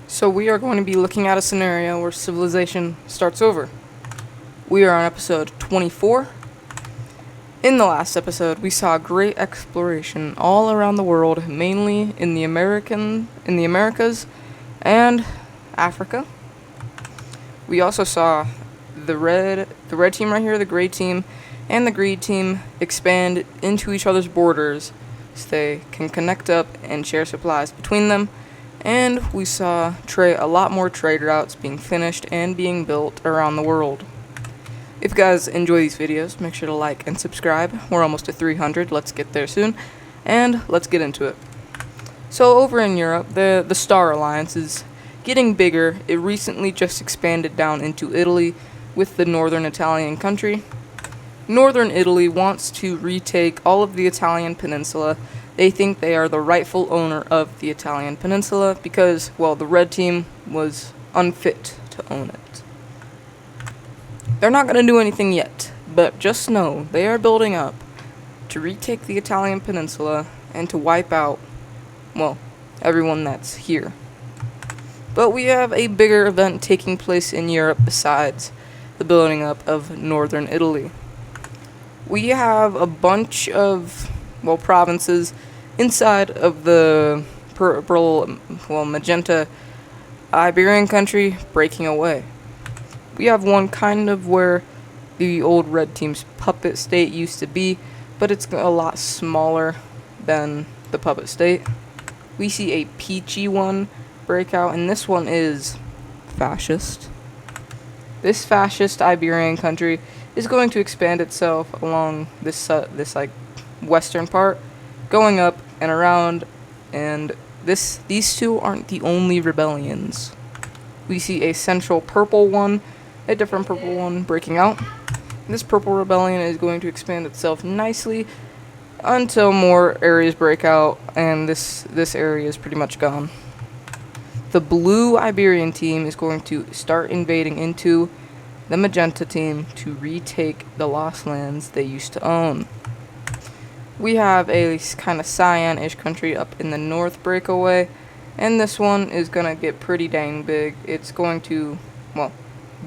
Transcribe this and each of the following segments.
So we are going to be looking at a scenario where civilization starts over. We are on episode 24. In the last episode, we saw great exploration all around the world, mainly in the Americas and Africa. We also saw the red team right here, the gray team, and the green team expand into each other's borders so they can connect up and share supplies between them. And we saw a lot more trade routes being finished and being built around the world. If you guys enjoy these videos, make sure to like and subscribe. We're almost to 300. Let's get there soon. And let's get into it. So over in Europe, the Star Alliance is getting bigger. It recently just expanded down into Italy with the northern Italian country. Northern Italy wants to retake all of the Italian peninsula. They think they are the rightful owner of the Italian peninsula because, well, the red team was unfit to own it. They're not going to do anything yet, but just know they are building up to retake the Italian peninsula and to wipe out, well, everyone that's here. But we have a bigger event taking place in Europe besides the building up of northern Italy. We have a bunch of, well, provinces inside of the magenta Iberian country breaking away. We have one kind of where the old red team's puppet state used to be, but it's a lot smaller than the puppet state. We see a peachy one break out, and this one is fascist. This fascist Iberian country is going to expand itself along this western part, going up and around, and these two aren't the only rebellions. We see a central purple one, a different purple one breaking out. This purple rebellion is going to expand itself nicely until more areas break out, and this area is pretty much gone. The blue Iberian team is going to start invading into the magenta team to retake the lost lands they used to own. We have a kind of cyan-ish country up in the north breakaway, and this one is going to get pretty dang big. It's going to, well,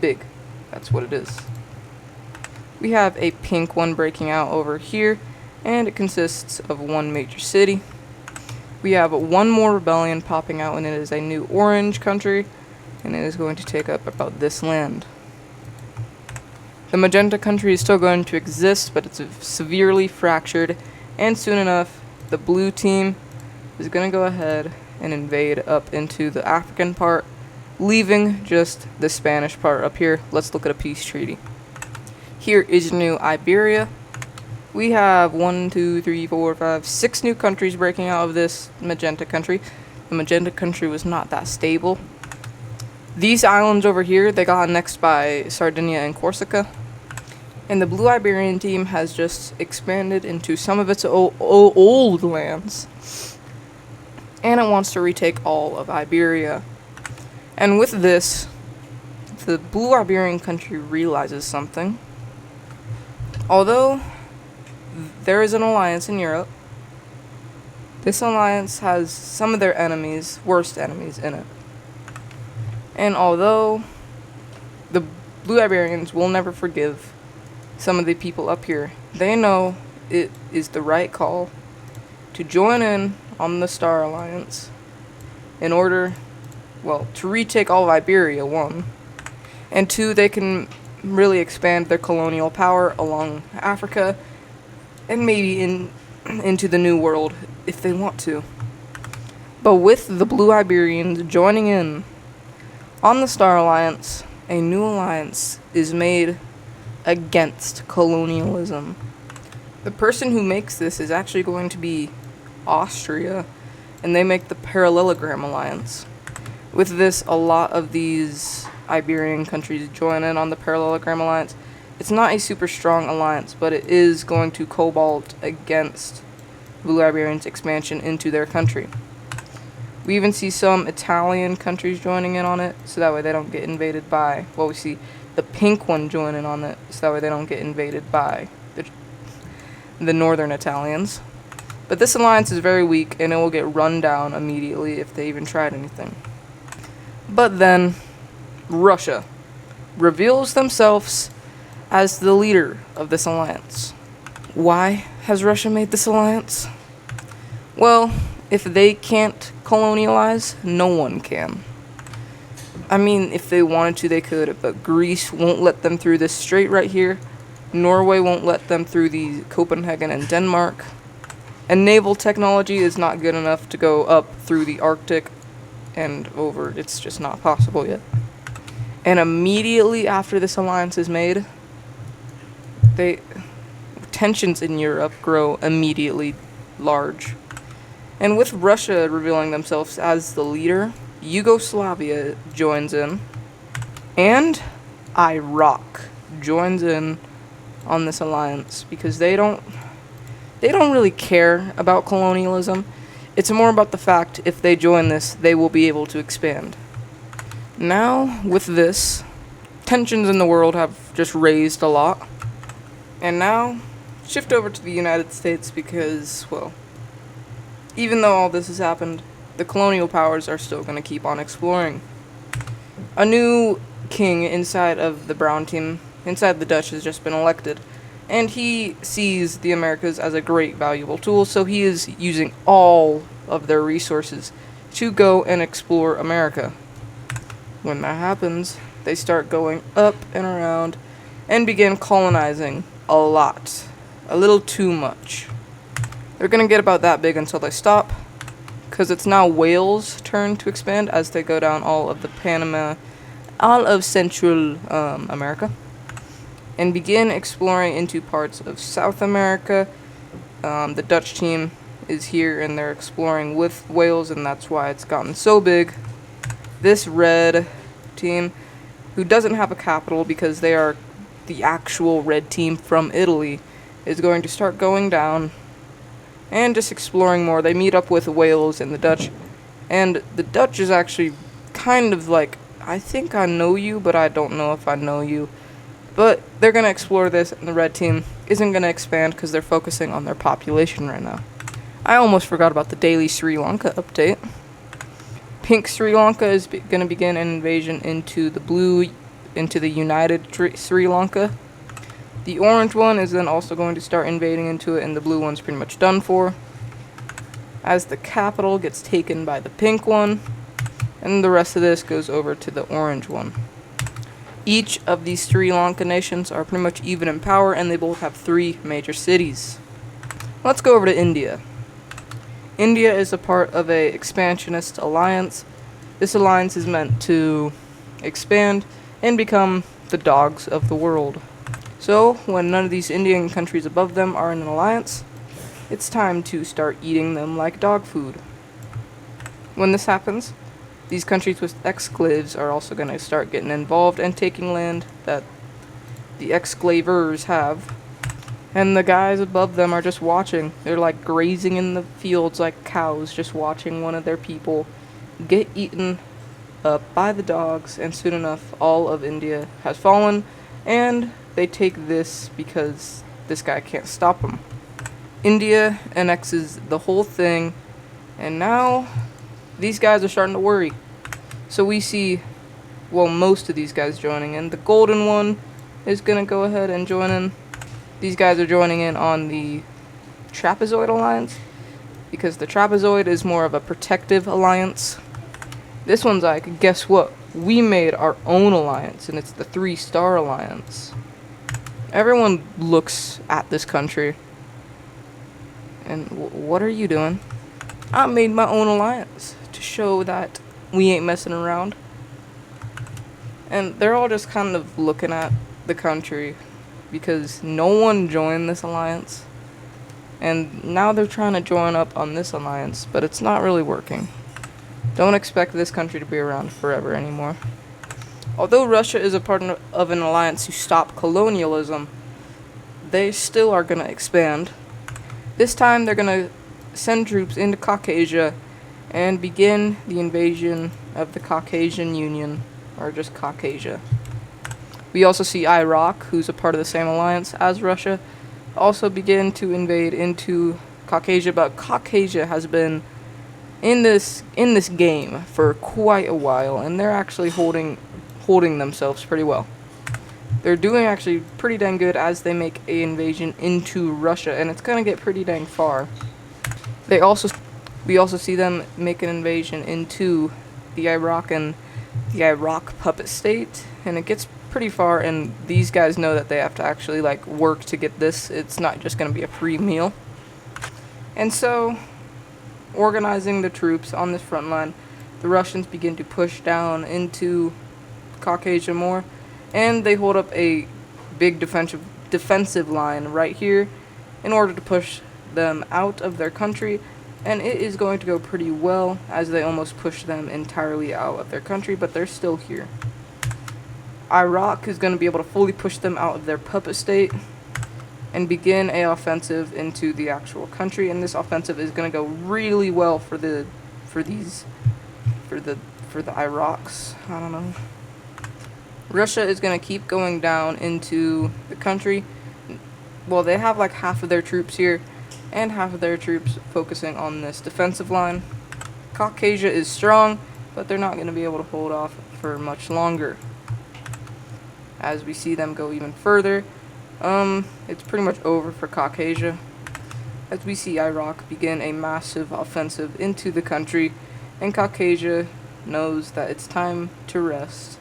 big. That's what it is. We have a pink one breaking out over here, and it consists of one major city. We have one more rebellion popping out, and it is a new orange country, and it is going to take up about this land. The magenta country is still going to exist, but it's severely fractured, and soon enough, the blue team is going to go ahead and invade up into the African part, leaving just the Spanish part up here. Let's look at a peace treaty. Here is New Iberia. We have 6 new countries breaking out of this magenta country. The magenta country was not that stable. These islands over here, they got annexed by Sardinia and Corsica. And the blue Iberian team has just expanded into some of its old lands. And it wants to retake all of Iberia. And with this, the blue Iberian country realizes something. Although there is an alliance in Europe, this alliance has some of their worst enemies in it. And although the blue Iberians will never forgive some of the people up here, they know it is the right call to join in on the Star Alliance in order, well, to retake all of Iberia, 1, and 2, they can really expand their colonial power along Africa and maybe into the New World if they want to. But with the blue Iberians joining in on the Star Alliance, a new alliance is made against colonialism. The person who makes this is actually going to be Austria, and they make the Parallelogram Alliance. With this, a lot of these Iberian countries join in on the Parallelogram Alliance. It's not a super strong alliance, but it is going to cobalt against Blue Iberians' expansion into their country. We even see some Italian countries joining in on it, so that way they don't get invaded by, well, we see the pink one join in on it, so that way they don't get invaded by the northern Italians. But this alliance is very weak, and it will get run down immediately if they even tried anything. But then Russia reveals themselves as the leader of this alliance. Why has Russia made this alliance? Well, if they can't colonialize, no one can. I mean, if they wanted to, they could, but Greece won't let them through this strait right here. Norway won't let them through the Copenhagen and Denmark. And naval technology is not good enough to go up through the Arctic and over. It's just not possible yet. And immediately after this alliance is made, tensions in Europe grow immediately large. And with Russia revealing themselves as the leader, Yugoslavia joins in, and Iraq joins in on this alliance because they don't really care about colonialism. It's more about the fact if they join this, they will be able to expand. Now, with this, tensions in the world have just raised a lot. And now, shift over to the United States because, well, even though all this has happened, the colonial powers are still going to keep on exploring. A new king inside of the Brown team, inside the Dutch, has just been elected. And he sees the Americas as a great, valuable tool, so he is using all of their resources to go and explore America. When that happens, they start going up and around and begin colonizing a lot. A little too much. They're going to get about that big until they stop, because it's now Wales' turn to expand as they go down all of the Panama, all of Central America, and begin exploring into parts of South America. The Dutch team is here and they're exploring with Wales, and that's why it's gotten so big. This red team, who doesn't have a capital because they are the actual red team from Italy, is going to start going down and just exploring more. They meet up with Wales and the Dutch, and the Dutch is actually kind of like, I think I know you, but I don't know if I know you. But they're going to explore this, and the red team isn't going to expand because they're focusing on their population right now. I almost forgot about the daily Sri Lanka update. Pink Sri Lanka is going to begin an invasion into the United Sri Lanka. The orange one is then also going to start invading into it, and the blue one's pretty much done for. As the capital gets taken by the pink one, and the rest of this goes over to the orange one. Each of these Sri Lanka nations are pretty much even in power, and they both have 3 major cities. Let's go over to India. India is a part of a expansionist alliance. This alliance is meant to expand and become the dogs of the world. So, when none of these Indian countries above them are in an alliance, it's time to start eating them like dog food. When this happens, these countries with exclaves are also going to start getting involved and taking land that the exclavers have. And the guys above them are just watching. They're like grazing in the fields like cows, just watching one of their people get eaten up by the dogs. And soon enough, all of India has fallen, and they take this because this guy can't stop them. India annexes the whole thing, and now these guys are starting to worry. So we see, well, most of these guys joining in. The golden one is going to go ahead and join in. These guys are joining in on the Trapezoid Alliance, because the Trapezoid is more of a protective alliance. This one's like, guess what? We made our own alliance, and it's the 3-star alliance. Everyone looks at this country, and what are you doing? I made my own alliance to show that we ain't messing around. And they're all just kind of looking at the country because no one joined this alliance. And now they're trying to join up on this alliance, but it's not really working. Don't expect this country to be around forever anymore. Although Russia is a part of an alliance to stop colonialism, they still are going to expand. This time they're going to send troops into Caucasia and begin the invasion of the Caucasian Union, or just Caucasia. We also see Iraq, who's a part of the same alliance as Russia, also begin to invade into Caucasia, but Caucasia has been in this game for quite a while, and they're actually holding themselves pretty well. They're doing actually pretty dang good as they make a invasion into Russia, and it's gonna get pretty dang far. We also see them make an invasion into the Iraq puppet state, and it gets pretty far, and these guys know that they have to actually like work to get this. It's not just gonna be a free meal. And so, organizing the troops on this front line, the Russians begin to push down into Caucasia more, and they hold up a big defensive line right here in order to push them out of their country, and it is going to go pretty well as they almost push them entirely out of their country, but they're still here. Iraq is going to be able to fully push them out of their puppet state and begin a offensive into the actual country, and this offensive is going to go really well for the Iraqs. I don't know. Russia is going to keep going down into the country. Well, they have like half of their troops here and half of their troops focusing on this defensive line. Caucasia is strong, but they're not going to be able to hold off for much longer. As we see them go even further, it's pretty much over for Caucasia. As we see Iraq begin a massive offensive into the country, and Caucasia knows that it's time to rest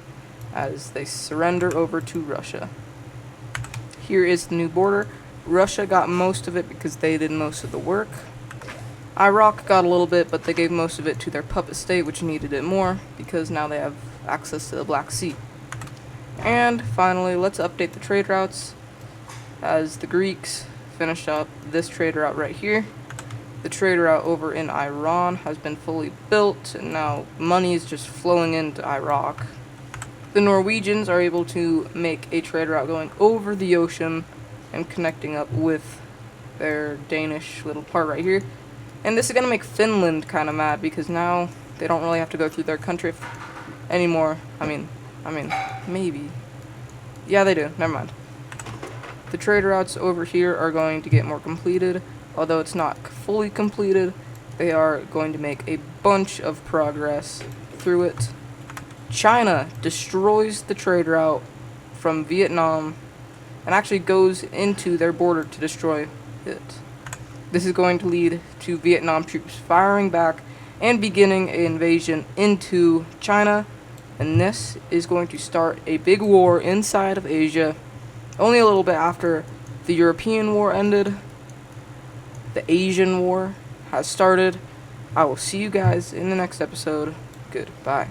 as they surrender over to Russia. Here is the new border. Russia got most of it because they did most of the work. Iraq got a little bit, but they gave most of it to their puppet state, which needed it more because now they have access to the Black Sea. And finally, let's update the trade routes as the Greeks finished up this trade route right here. The trade route over in Iran has been fully built, and now money is just flowing into Iraq. The Norwegians are able to make a trade route going over the ocean and connecting up with their Danish little part right here. And this is going to make Finland kind of mad because now they don't really have to go through their country anymore. I mean, maybe. Yeah, they do. Never mind. The trade routes over here are going to get more completed. Although it's not fully completed, they are going to make a bunch of progress through it. China destroys the trade route from Vietnam and actually goes into their border to destroy it. This is going to lead to Vietnam troops firing back and beginning an invasion into China, and this is going to start a big war inside of Asia. Only a little bit after the European War ended, the Asian War has started. I will see you guys in the next episode. Goodbye.